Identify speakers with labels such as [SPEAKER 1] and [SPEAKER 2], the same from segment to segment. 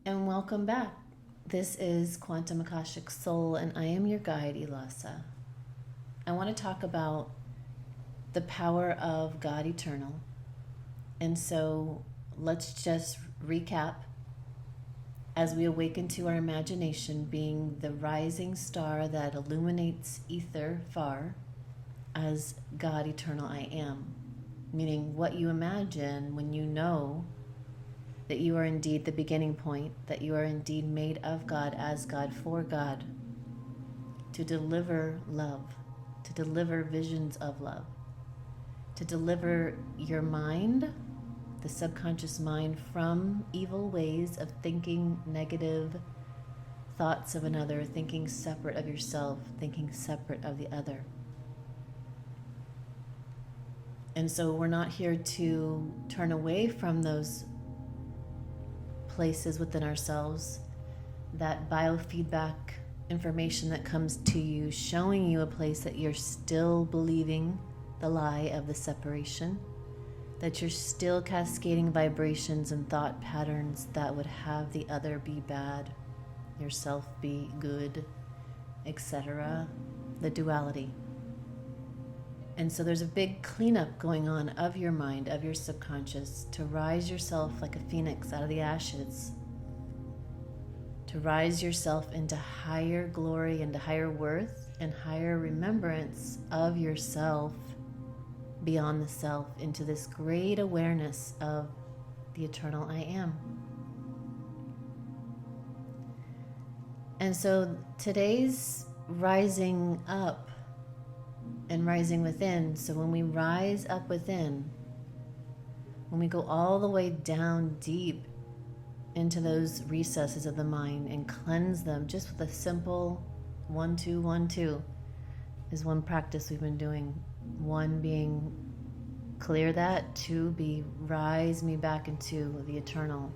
[SPEAKER 1] And welcome back. This is Quantum Akashic Soul, and I am your guide, Elasa. I want to talk about the power of God Eternal. And so let's just recap as we awaken to our imagination being the rising star that illuminates ether far as God Eternal I Am, meaning what you imagine when you know that you are indeed the beginning point, that you are indeed made of God, as God, for God, to deliver love, to deliver visions of love, to deliver your mind, the subconscious mind, from evil ways of thinking negative thoughts of another, thinking separate of yourself, thinking separate of the other. And so we're not here to turn away from those places within ourselves, that biofeedback information that comes to you, showing you a place that you're still believing the lie of the separation, that you're still cascading vibrations and thought patterns that would have the other be bad, yourself be good, etc. The duality. And so there's a big cleanup going on of your mind, of your subconscious, to rise yourself like a phoenix out of the ashes, to rise yourself into higher glory, into higher worth, and higher remembrance of yourself beyond the self, into this great awareness of the eternal I Am. And so today's rising up and rising within. So when we rise up within, when we go all the way down deep into those recesses of the mind and cleanse them just with a simple 1 2 1 2 is one practice we've been doing. 1 being clear that, 2 be rise me back into the eternal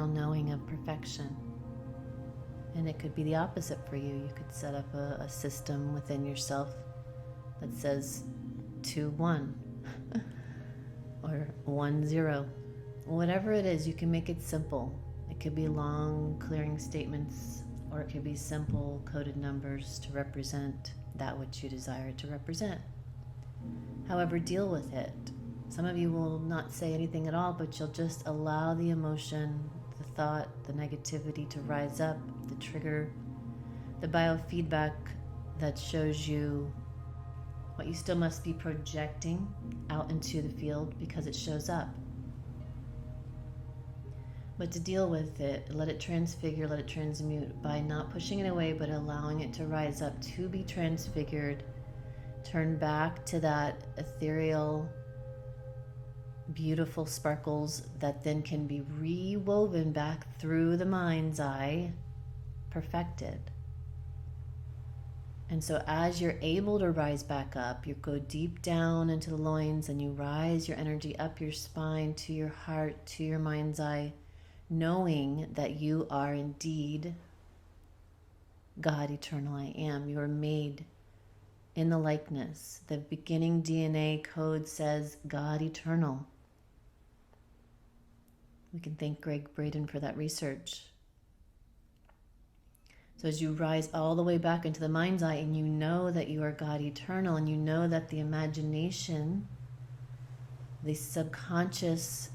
[SPEAKER 1] knowing of perfection. And it could be the opposite for you. You could set up a system within yourself that says 2 1 or 1 0. Whatever it is, you can make it simple. It could be long clearing statements, or it could be simple coded numbers to represent that which you desire to represent. However, deal with it. Some of you will not say anything at all, but you'll just allow the emotion, the thought, the negativity to rise up, the trigger, the biofeedback that shows you what you still must be projecting out into the field because it shows up. But to deal with it, let it transfigure, let it transmute by not pushing it away, but allowing it to rise up, to be transfigured, turn back to that ethereal, beautiful sparkles that then can be rewoven back through the mind's eye, perfected. And so as you're able to rise back up, you go deep down into the loins and you rise your energy up your spine to your heart, to your mind's eye, knowing that you are indeed God Eternal I Am. You are made in the likeness. The beginning DNA code says God Eternal. We can thank Greg Braden for that research. So as you rise all the way back into the mind's eye and you know that you are God Eternal, and you know that the imagination, the subconscious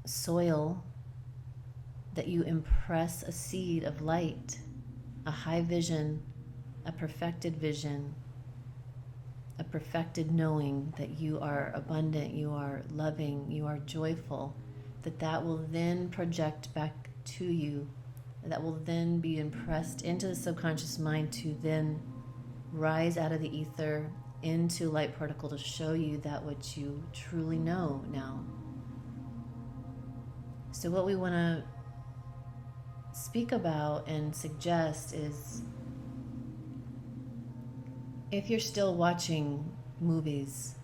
[SPEAKER 1] soil, that you impress a seed of light, a high vision, a perfected vision, a perfected knowing that you are abundant, you are loving, you are joyful, that will then project back to you, that will then be impressed into the subconscious mind to then rise out of the ether into light particle to show you that which you truly know now. So what we want to speak about and suggest is, if you're still watching movies,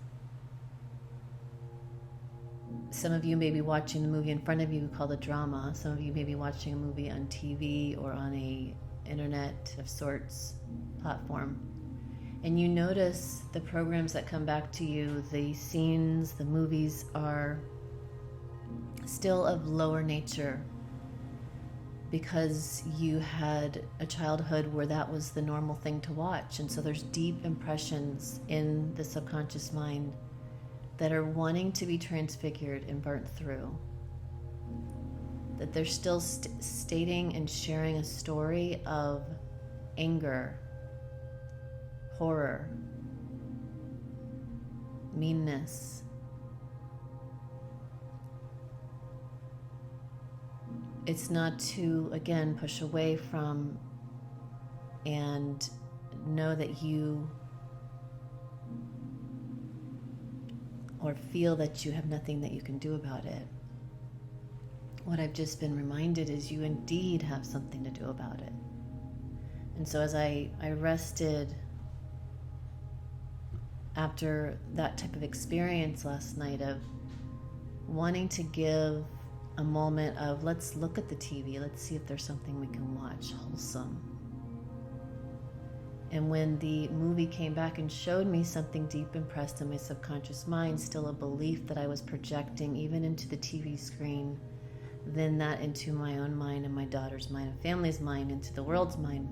[SPEAKER 1] some of you may be watching the movie in front of you called a drama. Some of you may be watching a movie on TV or on a internet of sorts platform. and you notice the programs that come back to you, the scenes, the movies are still of lower nature because you had a childhood where that was the normal thing to watch. And so there's deep impressions in the subconscious mind that are wanting to be transfigured and burnt through. That they're still stating and sharing a story of anger, horror, meanness. It's not to, again, push away from and know that you, or feel that you have nothing that you can do about it. What I've just been reminded is you indeed have something to do about it. And so as I rested after that type of experience last night of wanting to give a moment of, let's look at the TV, let's see if there's something we can watch wholesome. And when the movie came back and showed me something deep impressed in my subconscious mind, still a belief that I was projecting even into the TV screen, then that into my own mind and my daughter's mind and family's mind, into the world's mind,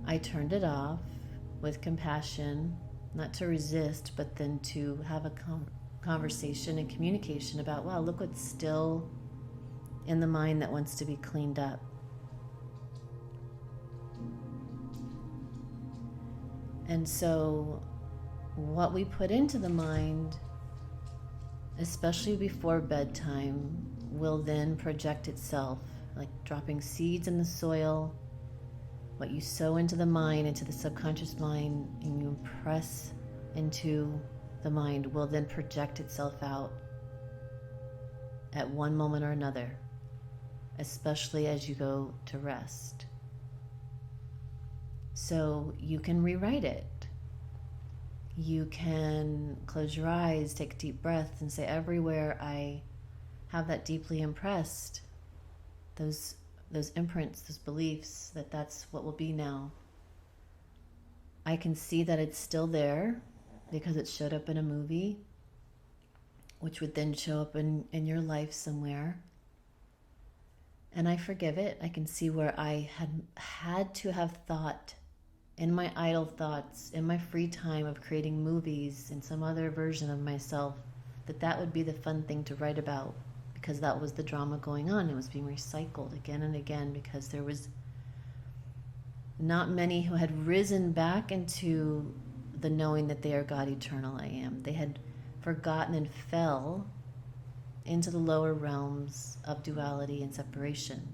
[SPEAKER 1] I turned it off with compassion, not to resist, but then to have a conversation and communication about, wow, look what's still in the mind that wants to be cleaned up. And so what we put into the mind, especially before bedtime, will then project itself, like dropping seeds in the soil. What you sow into the mind, into the subconscious mind, and you impress into the mind will then project itself out at one moment or another, especially as you go to rest. So you can rewrite it. You can close your eyes, take a deep breath, and say, everywhere I have that deeply impressed, those imprints, those beliefs, that's what will be now. I can see that it's still there because it showed up in a movie, which would then show up in your life somewhere. And I forgive it. I can see where I had to have thought in my idle thoughts, in my free time of creating movies and some other version of myself, that would be the fun thing to write about, because that was the drama going on. It was being recycled again and again because there was not many who had risen back into the knowing that they are God eternal I am. They had forgotten and fell into the lower realms of duality and separation,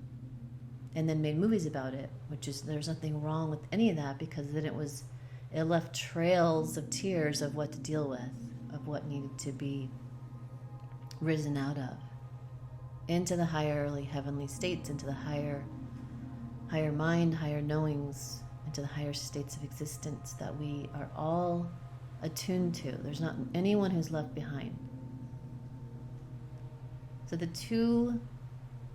[SPEAKER 1] and then made movies about it, which is, there's nothing wrong with any of that, because then it left trails of tears of what to deal with, of what needed to be risen out of, into the higher heavenly states, into the higher mind, higher knowings, into the higher states of existence that we are all attuned to. There's not anyone who's left behind. So the two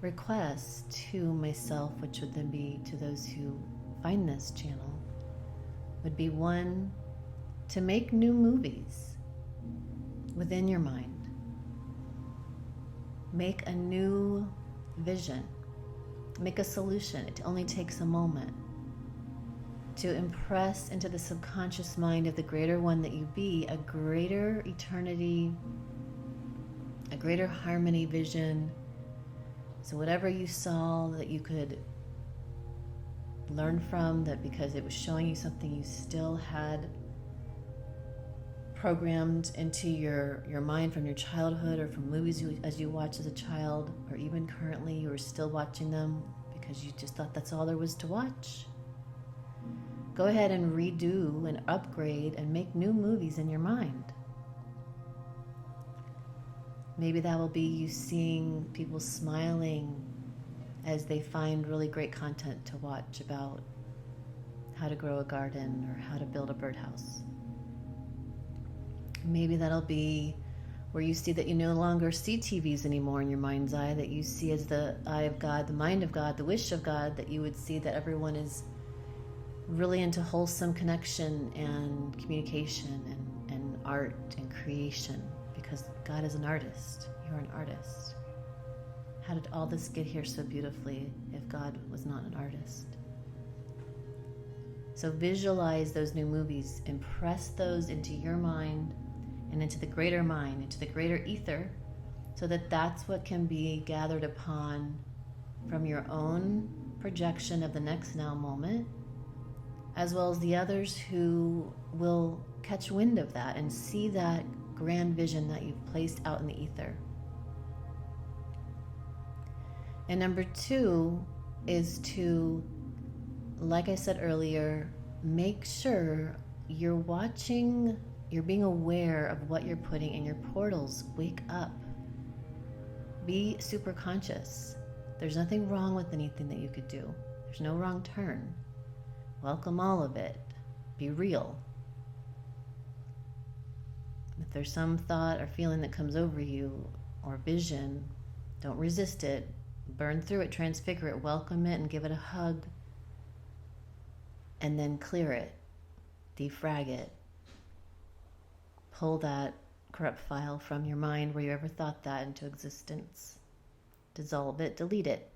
[SPEAKER 1] requests to myself, which would then be to those who find this channel, would be, one, to make new movies within your mind. Make a new vision. Make a solution. It only takes a moment to impress into the subconscious mind of the greater one that you be, a greater eternity, a greater harmony vision. So whatever you saw that you could learn from, that because it was showing you something you still had programmed into your mind from your childhood, or from movies as you watched as a child, or even currently you are still watching them because you just thought that's all there was to watch. Go ahead and redo and upgrade and make new movies in your mind. Maybe that will be you seeing people smiling as they find really great content to watch about how to grow a garden or how to build a birdhouse. Maybe that'll be where you see that you no longer see TVs anymore in your mind's eye, that you see as the eye of God, the mind of God, the wish of God, that you would see that everyone is really into wholesome connection and communication and art and creation, because God is an artist. You're an artist. How did all this get here so beautifully if God was not an artist? So visualize those new movies, impress those into your mind and into the greater mind, into the greater ether, so that that's what can be gathered upon from your own projection of the next now moment, as well as the others who will catch wind of that and see that grand vision that you've placed out in the ether. And number 2 is to, like I said earlier, make sure you're watching, you're being aware of what you're putting in your portals. Wake up. Be super conscious. There's nothing wrong with anything that you could do. There's no wrong turn. Welcome all of it. Be real. If there's some thought or feeling that comes over you or vision, don't resist it. Burn through it, transfigure it, welcome it, and give it a hug. And then clear it, defrag it. Pull that corrupt file from your mind where you ever thought that into existence. Dissolve it, delete it.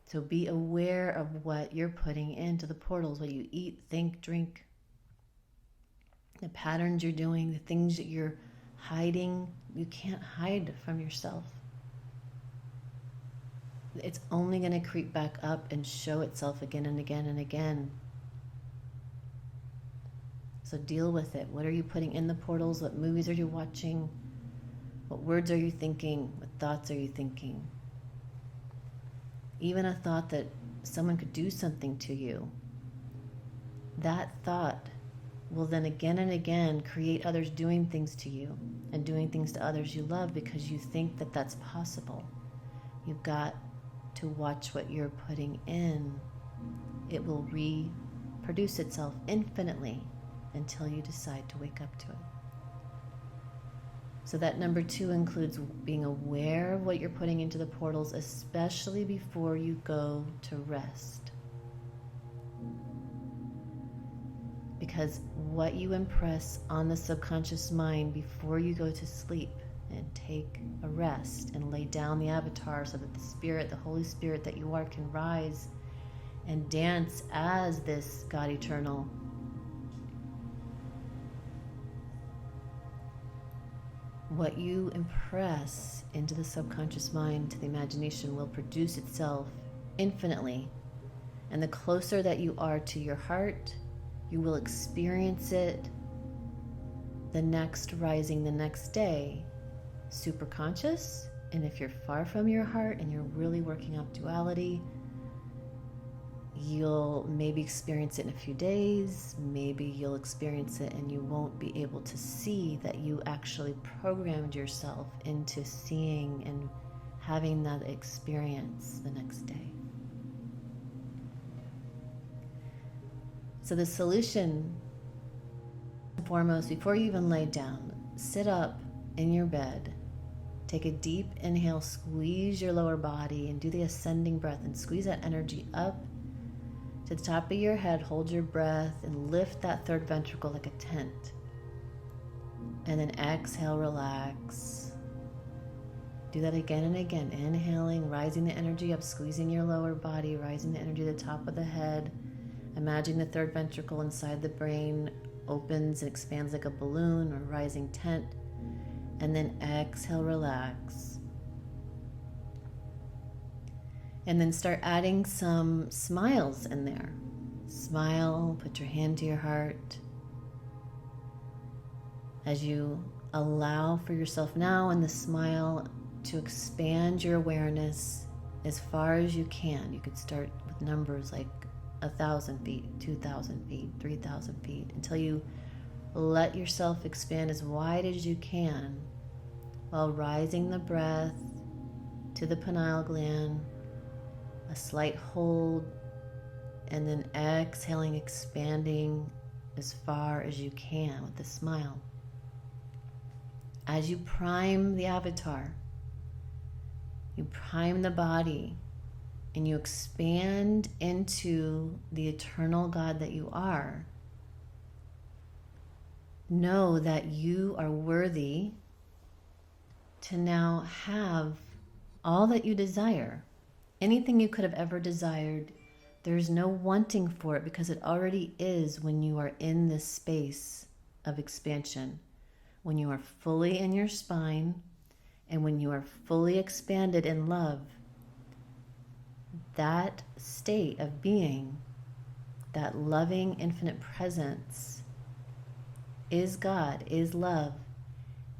[SPEAKER 1] So be aware of what you're putting into the portals, what you eat, think, drink, the patterns you're doing, the things that you're hiding. You can't hide from yourself. It's only going to creep back up and show itself again and again and again. So deal with it. What are you putting in the portals? What movies are you watching? What words are you thinking? What thoughts are you thinking? Even a thought that someone could do something to you, that thought will then again and again create others doing things to you and doing things to others you love, because you think that that's possible. You've got to watch what you're putting in. It will reproduce itself infinitely until you decide to wake up to it. So that number 2 includes being aware of what you're putting into the portals, especially before you go to rest. Because what you impress on the subconscious mind before you go to sleep and take a rest and lay down the avatar, so that the Spirit, the Holy Spirit that you are, can rise and dance as this God eternal. What you impress into the subconscious mind, to the imagination, will produce itself infinitely. And the closer that you are to your heart, you will experience it the next rising, the next day, super conscious. And if you're far from your heart and you're really working up duality, you'll maybe experience it in a few days. Maybe you'll experience it and you won't be able to see that you actually programmed yourself into seeing and having that experience the next day. So the solution, foremost, before you even lay down, sit up in your bed, take a deep inhale, squeeze your lower body, and do the ascending breath and squeeze that energy up to the top of your head. Hold your breath and lift that third ventricle like a tent. And then exhale, relax. Do that again and again. Inhaling, rising the energy up, squeezing your lower body, rising the energy to the top of the head. Imagine the third ventricle inside the brain opens and expands like a balloon or rising tent. And then exhale, relax. And then start adding some smiles in there. Smile, put your hand to your heart. As you allow for yourself now in the smile to expand your awareness as far as you can. You could start with numbers like 1,000 feet, 2,000 feet, 3,000 feet, until you let yourself expand as wide as you can, while rising the breath to the pineal gland, a slight hold, and then exhaling, expanding as far as you can with a smile. As you prime the avatar, you prime the body and you expand into the eternal God that you are, know that you are worthy to now have all that you desire. Anything you could have ever desired, there's no wanting for it because it already is when you are in this space of expansion. When you are fully in your spine and when you are fully expanded in love, that state of being, that loving infinite presence, is God, is love,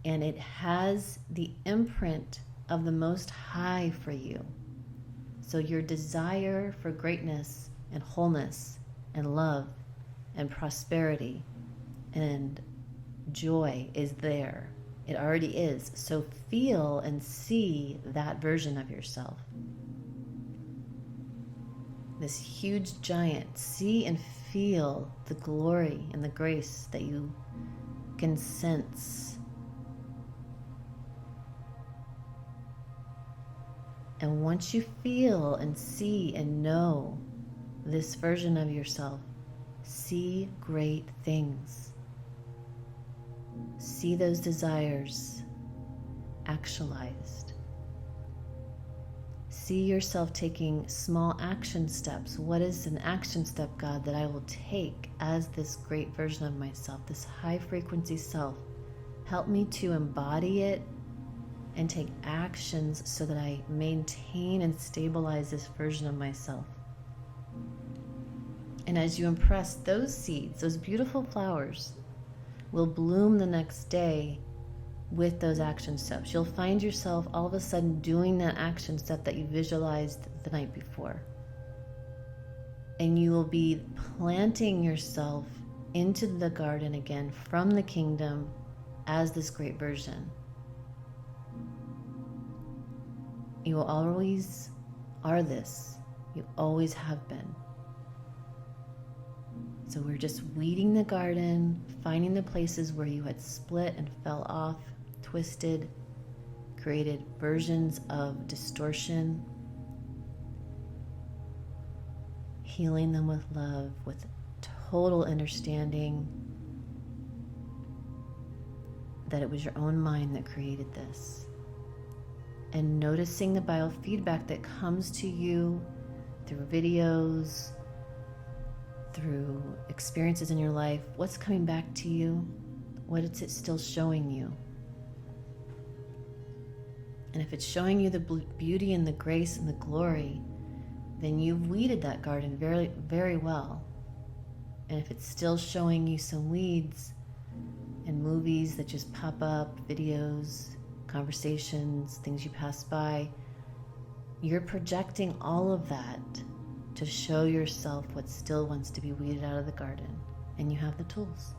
[SPEAKER 1] and it has the imprint of the Most High for you. So your desire for greatness and wholeness and love and prosperity and joy is there. It already is. So feel and see that version of yourself. This huge giant. See and feel the glory and the grace that you can sense. And once you feel and see and know this version of yourself, see great things. See those desires actualized. See yourself taking small action steps. What is an action step, God, that I will take as this great version of myself, this high frequency self? Help me to embody it and take actions so that I maintain and stabilize this version of myself. And as you impress those seeds, those beautiful flowers will bloom the next day with those action steps. You'll find yourself all of a sudden doing that action step that you visualized the night before. And you will be planting yourself into the garden again from the kingdom as this great version. You always are this. You always have been. So we're just weeding the garden, finding the places where you had split and fell off, twisted, created versions of distortion, healing them with love, with total understanding that it was your own mind that created this. And noticing the biofeedback that comes to you through videos, through experiences in your life. What's coming back to you? What is it still showing you? And if it's showing you the beauty and the grace and the glory, then you've weeded that garden very, very well. And if it's still showing you some weeds and movies that just pop up, videos, conversations, things you pass by, you're projecting all of that to show yourself what still wants to be weeded out of the garden. And you have the tools.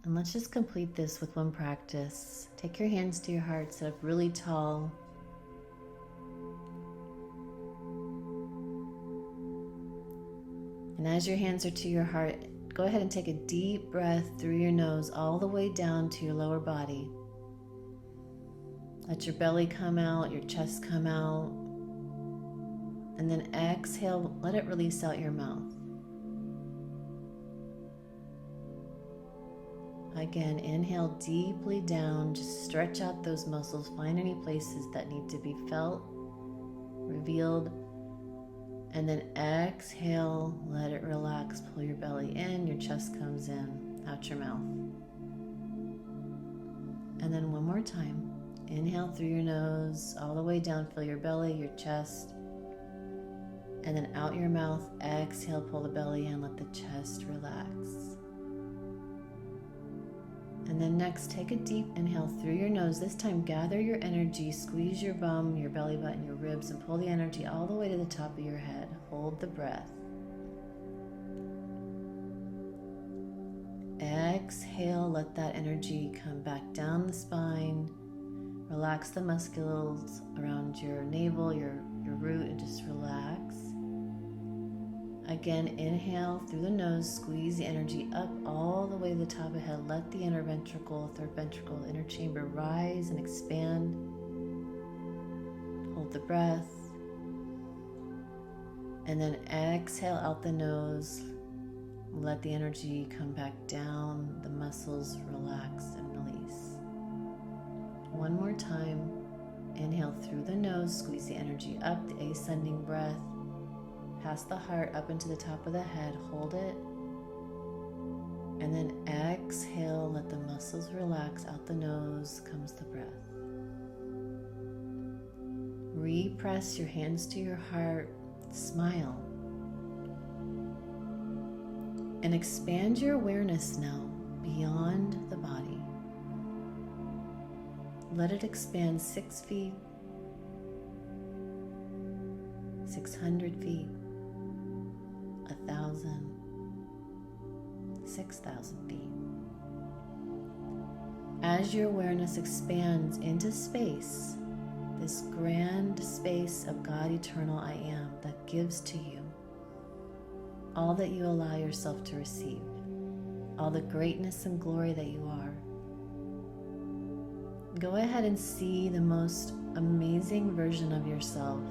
[SPEAKER 1] And let's just complete this with one practice. Take your hands to your heart, sit up really tall. And as your hands are to your heart, go ahead and take a deep breath through your nose all the way down to your lower body. Let your belly come out, your chest come out. And then exhale, let it release out your mouth. Again, inhale deeply down, just stretch out those muscles, find any places that need to be felt, revealed. And then exhale, let it relax, pull your belly in, your chest comes in, out your mouth. And then one more time, inhale through your nose, all the way down, fill your belly, your chest. And then out your mouth, exhale, pull the belly in, let the chest relax. And then next, take a deep inhale through your nose. This time, gather your energy, squeeze your bum, your belly button, your ribs, and pull the energy all the way to the top of your head. Hold the breath. Exhale, let that energy come back down the spine. Relax the muscles around your navel, your root, and just relax. Again, inhale through the nose, squeeze the energy up all the way to the top of the head. Let the inner ventricle, third ventricle, inner chamber rise and expand. Hold the breath. And then exhale out the nose. Let the energy come back down, the muscles relax and release. One more time. Inhale through the nose, squeeze the energy up, the ascending breath. Past the heart, up into the top of the head, hold it. And then exhale, let the muscles relax, out the nose comes the breath. Repress your hands to your heart, smile. And expand your awareness now beyond the body. Let it expand 6 feet, 600 feet, 1,000, 6,000 feet. As your awareness expands into space, this grand space of God Eternal I Am that gives to you all that you allow yourself to receive, all the greatness and glory that you are. Go ahead and see the most amazing version of yourself,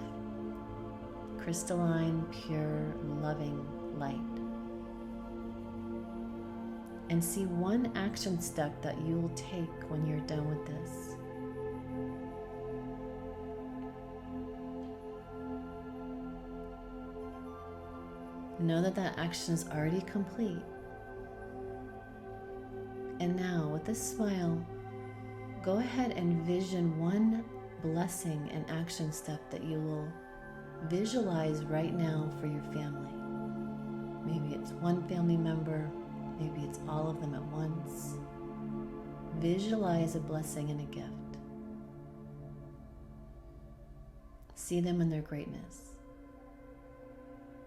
[SPEAKER 1] crystalline, pure, loving light. And see one action step that you will take when you're done with this. Know that that action is already complete. And now, with a smile, go ahead and vision one blessing and action step that you will visualize right now for your family. Maybe it's one family member, maybe it's all of them at once. Visualize a blessing and a gift. See them in their greatness.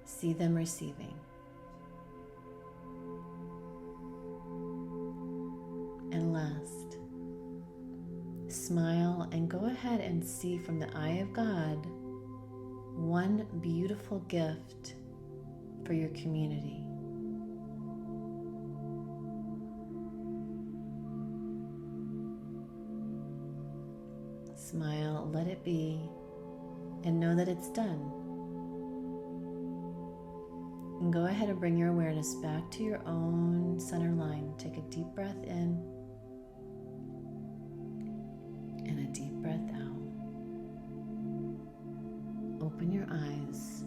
[SPEAKER 1] See them receiving. And last, smile and go ahead and see from the eye of God one beautiful gift for your community. Smile, let it be, and know that it's done. And go ahead and bring your awareness back to your own center line. Take a deep breath in and a deep breath out. Open your eyes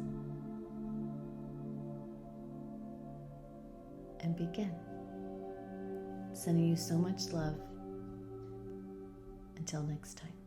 [SPEAKER 1] and begin. Sending you so much love. Until next time.